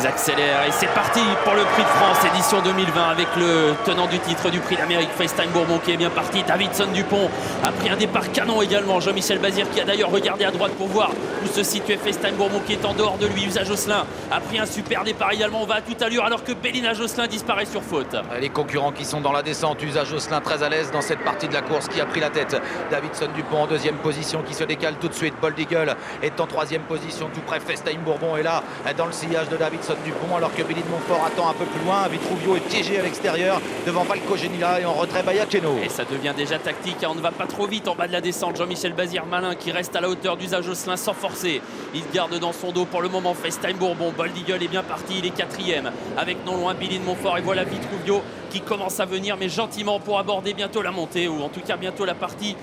Ils accélèrent et c'est parti pour le Prix de France édition 2020 avec le tenant du titre du Prix d'Amérique, FaceTime Bourbon, qui est bien parti. Davidson Dupont a pris un départ canon également. Jean-Michel Bazir qui a d'ailleurs regardé à droite pour voir où se situait FaceTime Bourbon, qui est en dehors de lui. Usa Josselin a pris un super départ également. On va à toute allure alors que Bélina Josselin disparaît sur faute. Les concurrents qui sont dans la descente. Usa Josselin très à l'aise dans cette partie de la course, qui a pris la tête. Davidson Dupont en deuxième position, qui se décale tout de suite. Bold Eagle est en troisième position, tout près. FaceTime Bourbon est là dans le sillage de Davidson Dupont, alors que Billy de Montfort attend un peu plus loin. Vitruvio est piégé à l'extérieur devant Valco Genila et en retrait Bayakeno. Et ça devient déjà tactique, hein. On ne va pas trop vite en bas de la descente. Jean-Michel Bazir malin qui reste à la hauteur d'Usa Josselin sans forcer. Il garde dans son dos pour le moment FaceTime Bourbon. Bold Eagle est bien parti, il est quatrième avec non loin Billy de Montfort. Et voilà Vitruvio qui commence à venir, mais gentiment, pour aborder bientôt la montée, ou en tout cas bientôt la partie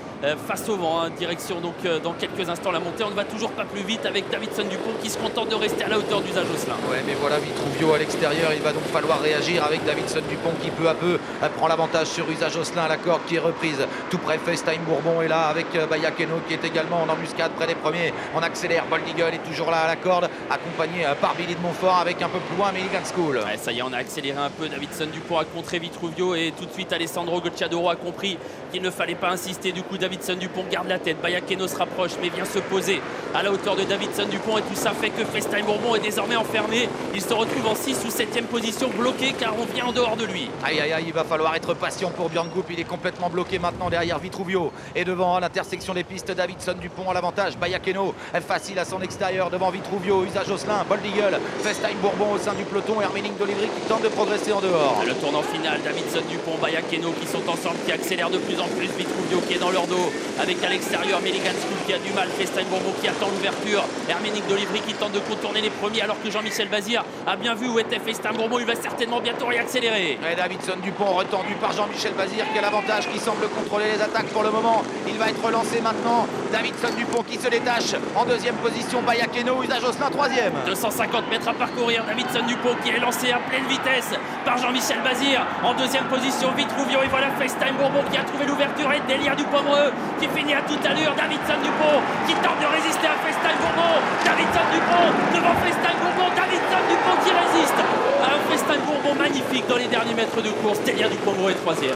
face au vent, hein. Direction donc dans quelques instants la montée. On ne va toujours pas plus vite avec Davidson Dupont qui se contente de rester à la hauteur d'Usa Josselin. Ouais, mais voilà Vitruvio à l'extérieur. Il va donc falloir réagir avec Davidson Dupont qui peu à peu prend l'avantage sur Usa Josselin. La corde qui est reprise tout près. FaceTime Bourbon est là avec Bayakeno qui est également en embuscade près des premiers. On accélère. Bold Eagle est toujours là à la corde, accompagné par Billy de Montfort avec un peu plus loin Milligan School. Ouais, ça y est, on a accéléré un peu. Davidson Dupont a contré Vitruvio et tout de suite Alessandro Gocciadoro a compris qu'il ne fallait pas insister. Du coup Davidson Dupont garde la tête. Bayakeno se rapproche mais vient se poser à la hauteur de Davidson Dupont, et tout ça fait que FaceTime Bourbon est désormais enfermé. Il se retrouve en 6 ou 7e position, bloqué car on vient en dehors de lui. Aïe aïe aïe, il va falloir être patient pour Björn Goop. Il est complètement bloqué maintenant derrière Vitruvio. Et devant à l'intersection des pistes, Davidson Dupont à l'avantage. Bayakeno facile à son extérieur devant Vitruvio. Usa Josselin, Bold Eagle, FaceTime Bourbon au sein du peloton. Herménique d'Olivry qui tente de progresser en dehors. Le tournant final, Davidson Dupont, Bayakeno qui sont ensemble, qui accélèrent de plus en plus. Vitruvio qui est dans leur dos avec à l'extérieur Milligan School qui a du mal. FaceTime Bourbon qui attend l'ouverture. Herménique d'Olivry qui tente de contourner les premiers, alors que Jean-Michel Bazir a bien vu où était FaceTime Bourbon. Il va certainement bientôt réaccélérer. Et Davidson Dupont retendu par Jean-Michel Bazir qui a l'avantage, qui semble contrôler les attaques pour le moment. Il va être relancé maintenant. Davidson Dupont qui se détache en deuxième position. Bayakeno, Usa Josselin troisième. 250 mètres à parcourir. Davidson Dupont qui est lancé à pleine vitesse par Jean-Michel Bazir en deuxième position. Vitruvio, et voilà FaceTime Bourbon qui a trouvé l'ouverture, et Delia Dupomereux qui finit à toute allure. Davidson Dupont qui tente de résister à FaceTime Bourbon. Davidson Dupont devant FaceTime Bourbon. Davidson Dupont qui résiste à un FaceTime Bourbon magnifique dans les derniers mètres de course. Delia Dupomereux est troisième.